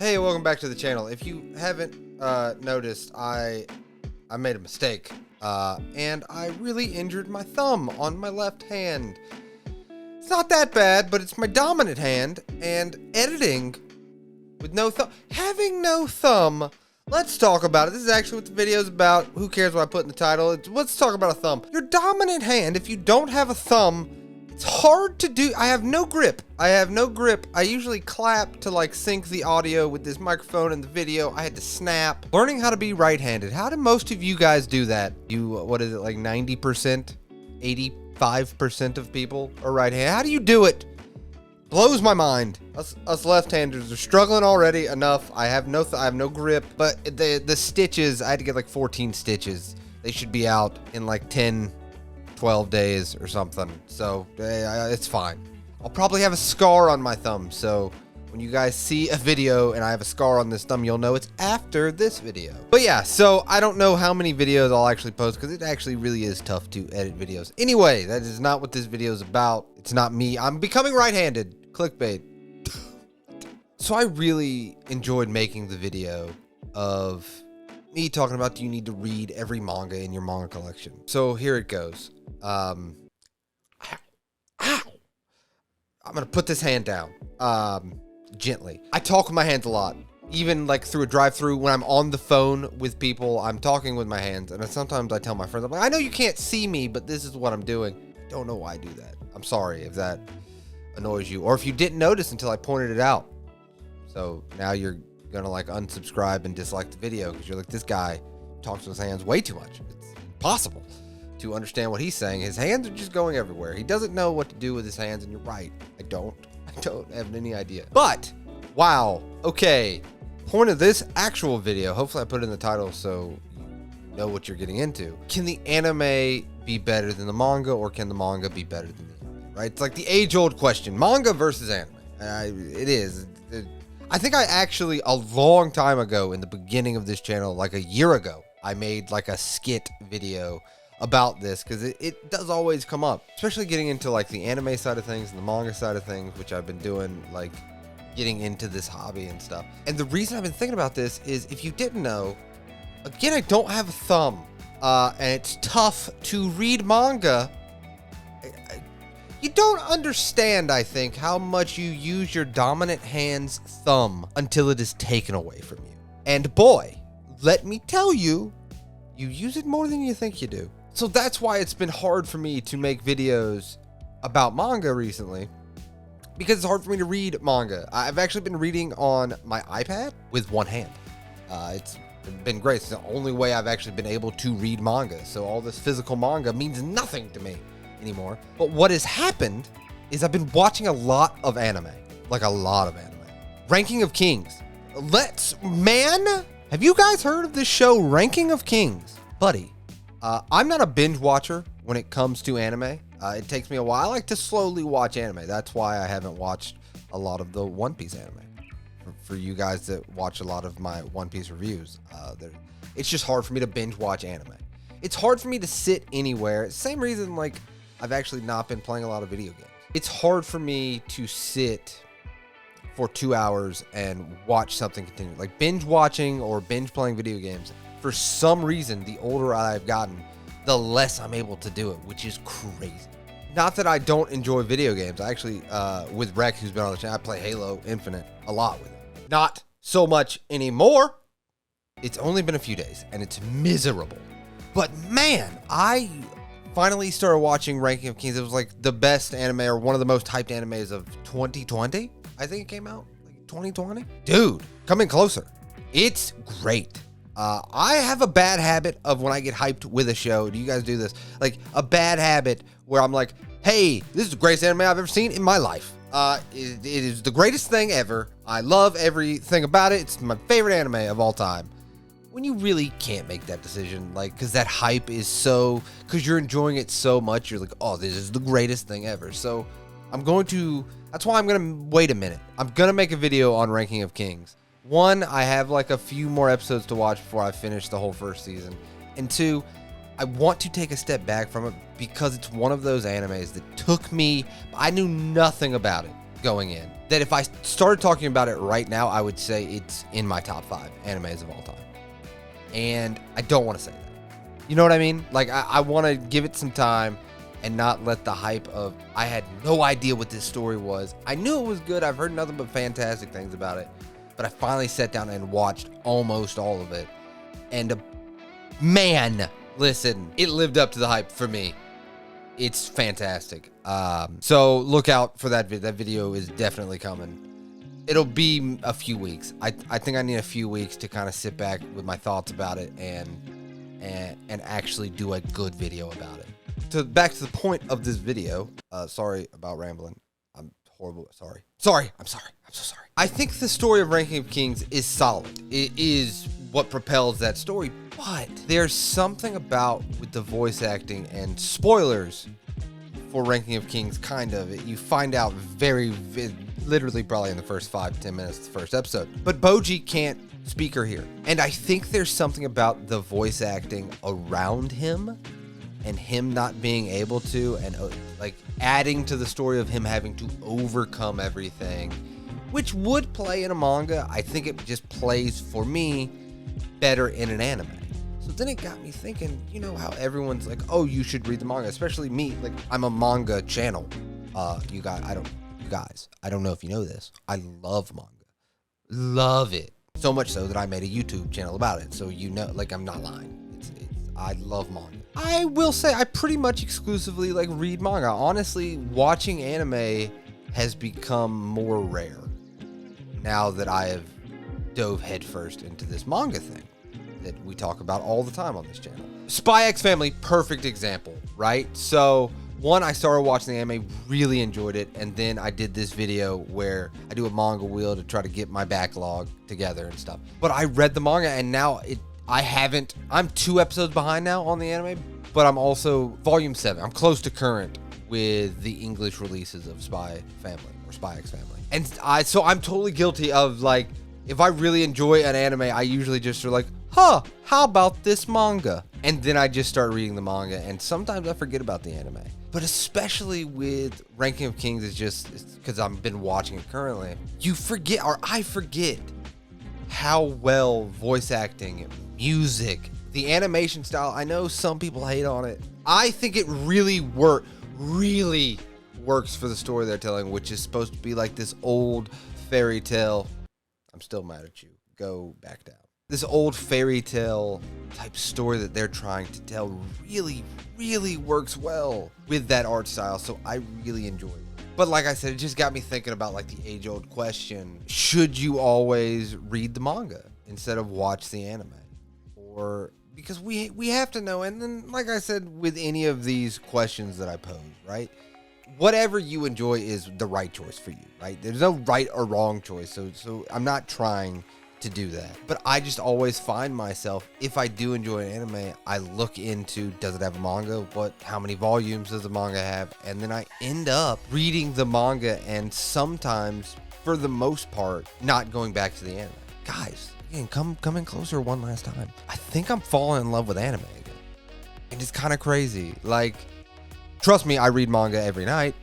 Hey, welcome back to the channel. If you haven't noticed, I made a mistake, and I really injured my thumb on my left hand. It's not that bad, but it's my dominant hand, and editing with no thumb, having no thumb. Let's talk about it. This is actually what the video is about. Who cares what I put in the title? Let's talk about a thumb. Your dominant hand, if you don't have a thumb, it's hard to do. I have no grip. I usually clap to like sync the audio with this microphone and the video. I had to snap. Learning how to be right-handed. How do most of you guys do that? What is it, like 90%? 85% of people are right-handed. How do you do it? Blows my mind. Us left-handers are struggling already enough. I have no grip, but the stitches, I had to get like 14 stitches. They should be out in like 12 days or something, so it's fine. I'll probably have a scar on my thumb, so when you guys see a video and I have a scar on this thumb, you'll know it's after this video. But yeah, so I don't know how many videos I'll actually post because it actually really is tough to edit videos. Anyway, that is not what this video is about. It's not me. I'm becoming right-handed. Clickbait. So I really enjoyed making the video of me talking about, do you need to read every manga in your manga collection? So here it goes. I'm gonna put this hand down gently. I talk with my hands a lot, even like through a drive-through. When I'm on the phone with people, I'm talking with my hands, and sometimes I tell my friends, I'm like, I know you can't see me, but this is what I'm doing. I don't know why I do that. I'm sorry if that annoys you, or if you didn't notice until I pointed it out. So now you're gonna like unsubscribe and dislike the video because you're like, this guy talks with his hands way too much. It's impossible to understand what he's saying. His hands are just going everywhere. He doesn't know what to do with his hands, and you're right. I don't have any idea. But wow, okay, point of this actual video, hopefully I put it in the title so you know what you're getting into. Can the anime be better than the manga, or can the manga be better than the anime? Right? It's like the age-old question, manga versus anime. It is. I think I actually, a long time ago in the beginning of this channel, like a year ago, I made like a skit video about this because it does always come up, especially getting into like the anime side of things and the manga side of things, which I've been doing, like getting into this hobby and stuff. And the reason I've been thinking about this is, if you didn't know, again, I don't have a thumb, and it's tough to read manga. You don't understand, I think, how much you use your dominant hand's thumb until it is taken away from you. And boy, let me tell you, you use it more than you think you do. So that's why it's been hard for me to make videos about manga recently, because it's hard for me to read manga. I've actually been reading on my iPad with one hand. It's been great. It's the only way I've actually been able to read manga. So all this physical manga means nothing to me anymore. But what has happened is I've been watching a lot of anime, like a lot of anime. Ranking of Kings. Have you guys heard of this show, Ranking of Kings? Buddy, I'm not a binge watcher when it comes to anime. It takes me a while. I like to slowly watch anime. That's why I haven't watched a lot of the One Piece anime. For you guys that watch a lot of my One Piece reviews, it's just hard for me to binge watch anime. It's hard for me to sit anywhere. Same reason, like, I've actually not been playing a lot of video games. It's hard for me to sit for 2 hours and watch something continue. Like binge watching or binge playing video games, for some reason, the older I've gotten, the less I'm able to do it, which is crazy. Not that I don't enjoy video games. I actually, with Rec, who's been on the channel, I play Halo Infinite a lot with him. Not so much anymore. It's only been a few days, and it's miserable. But man, I finally started watching Ranking of Kings. It was like the best anime, or one of the most hyped animes of 2020. I think it came out like 2020. Dude, coming closer. It's great. I have a bad habit of, when I get hyped with a show, do you guys do this? Like a bad habit where I'm like, hey, this is the greatest anime I've ever seen in my life. It is the greatest thing ever. I love everything about it. It's my favorite anime of all time. When you really can't make that decision, like, because that hype is so, because you're enjoying it so much, you're like, oh, this is the greatest thing ever. So that's why I'm going to wait a minute. I'm going to make a video on Ranking of Kings. One, I have like a few more episodes to watch before I finish the whole first season. And two, I want to take a step back from it because it's one of those animes that took me, I knew nothing about it going in, that if I started talking about it right now, I would say it's in my top 5 animes of all time. And I don't want to say that. You know what I mean? Like, I want to give it some time and not let the hype of, I had no idea what this story was. I knew it was good. I've heard nothing but fantastic things about it. But I finally sat down and watched almost all of it. And man, listen, it lived up to the hype for me. It's fantastic. So look out for that video. That video is definitely coming. It'll be a few weeks. I think I need a few weeks to kind of sit back with my thoughts about it and actually do a good video about it. Back to the point of this video. Sorry about rambling. I'm horrible. Sorry. I'm so sorry. I think the story of Ranking of Kings is solid. It is what propels that story, but there's something about with the voice acting and spoilers for Ranking of Kings, you find out literally probably in the first 5-10 minutes of the first episode. But Boji can't speak or hear. And I think there's something about the voice acting around him and him not being able to, and like adding to the story of him having to overcome everything, which would play in a manga. I think it just plays for me better in an anime. So then it got me thinking, you know how everyone's like, oh, you should read the manga, especially me. Like, I'm a manga channel. You guys, I don't know if you know this. I love manga. Love it. So much so that I made a YouTube channel about it. So you know, like, I'm not lying. I love manga. I will say I pretty much exclusively like read manga. Honestly, watching anime has become more rare now that I have dove headfirst into this manga thing that we talk about all the time on this channel. Spy X Family, perfect example, right? So one, I started watching the anime, really enjoyed it, and then I did this video where I do a manga wheel to try to get my backlog together and stuff. But I read the manga, and now I'm 2 episodes behind now on the anime, but I'm also volume 7. I'm close to current with the English releases of Spy Family or Spy X Family. And so I'm totally guilty of, like, if I really enjoy an anime, I usually just are like, how about this manga? And then I just start reading the manga, and sometimes I forget about the anime. But especially with Ranking of Kings, it's because I've been watching it currently. I forget how well voice acting, music, the animation style, I know some people hate on it. I think it really works for the story they're telling, which is supposed to be like this old fairy tale. I'm still mad at you. Go back down. This old fairy tale type story that they're trying to tell really works well with that art style. So I really enjoy it. But like I said, it just got me thinking about like the age-old question: should you always read the manga instead of watch the anime? Or because we have to know. And then, like I said, with any of these questions that I pose, right? Whatever you enjoy is the right choice for you, right? There's no right or wrong choice. So I'm not trying to do that. But I just always find myself, if I do enjoy an anime, I look into, does it have a manga? How many volumes does the manga have? And then I end up reading the manga, and sometimes, for the most part, not going back to the anime. Guys, again, come in closer one last time. I think I'm falling in love with anime again. And it's kind of crazy. Like, trust me, I read manga every night.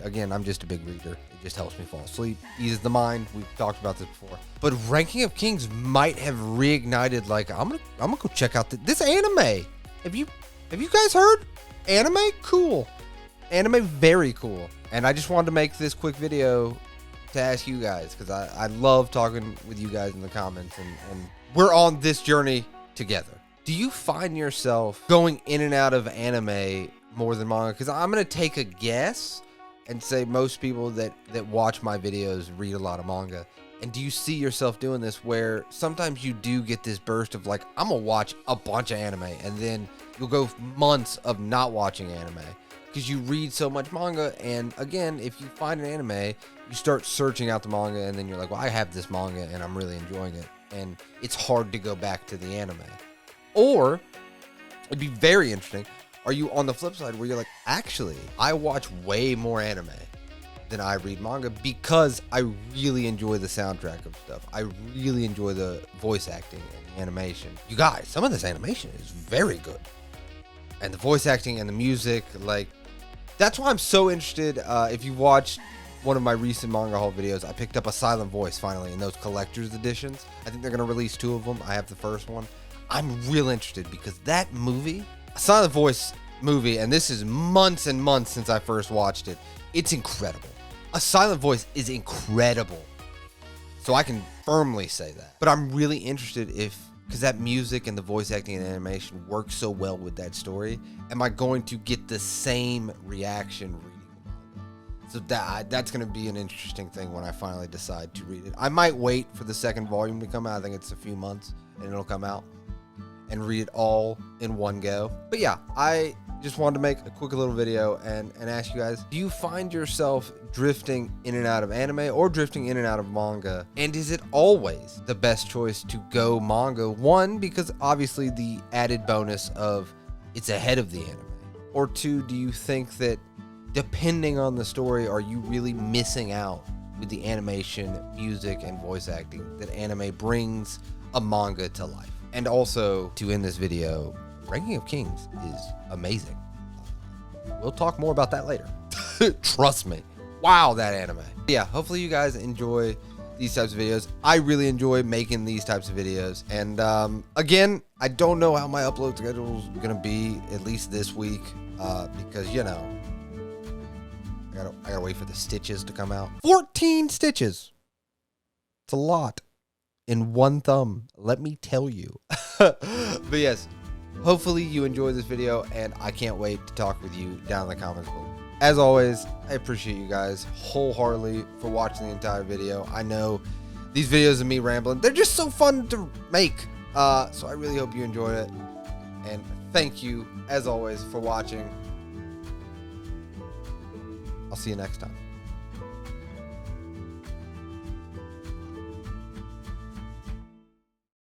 Again, I'm just a big reader. It just helps me fall asleep, eases the mind. We've talked about this before. But Ranking of Kings might have reignited, like, I'm gonna go check out this anime. Have you guys heard? Anime? Cool. Anime, very cool. And I just wanted to make this quick video to ask you guys, because I love talking with you guys in the comments, and we're on this journey together. Do you find yourself going in and out of anime more than manga? Because I'm going to take a guess and say most people that watch my videos read a lot of manga. And do you see yourself doing this, where sometimes you do get this burst of like, I'm going to watch a bunch of anime, and then you'll go months of not watching anime because you read so much manga? And again, if you find an anime, you start searching out the manga, and then you're like, well, I have this manga and I'm really enjoying it, and it's hard to go back to the anime. Or it'd be very interesting, are you on the flip side where you're like, actually, I watch way more anime than I read manga because I really enjoy the soundtrack of stuff. I really enjoy the voice acting and the animation. You guys, some of this animation is very good. And the voice acting and the music, like, that's why I'm so interested. If you watched one of my recent manga haul videos, I picked up a Silent Voice finally in those collector's editions. I think they're going to release 2 of them. I have the first one. I'm real interested because that movie, a Silent Voice movie, and this is months and months since I first watched it, it's incredible. A Silent Voice is incredible. So I can firmly say that. But I'm really interested because that music and the voice acting and animation works so well with that story, am I going to get the same reaction reading the manga? So that's going to be an interesting thing when I finally decide to read it. I might wait for the second volume to come out. I think it's a few months and it'll come out, and read it all in one go. But yeah, I just wanted to make a quick little video and ask you guys, do you find yourself drifting in and out of anime or drifting in and out of manga? And is it always the best choice to go manga? One, because obviously the added bonus of it's ahead of the anime. Or 2, do you think that depending on the story, are you really missing out with the animation, music, and voice acting that anime brings a manga to life? And also, to end this video, Ranking of Kings is amazing. We'll talk more about that later. Trust me. Wow, that anime. Yeah, hopefully you guys enjoy these types of videos. I really enjoy making these types of videos. And again, I don't know how my upload schedule is going to be, at least this week, because, you know, I gotta wait for the stitches to come out. 14 stitches. It's a lot. In one thumb, let me tell you. But yes, hopefully you enjoyed this video, and I can't wait to talk with you down in the comments below. As always, I appreciate you guys wholeheartedly for watching the entire video. I know these videos of me rambling, they're just so fun to make. So I really hope you enjoyed it. And thank you, as always, for watching. I'll see you next time.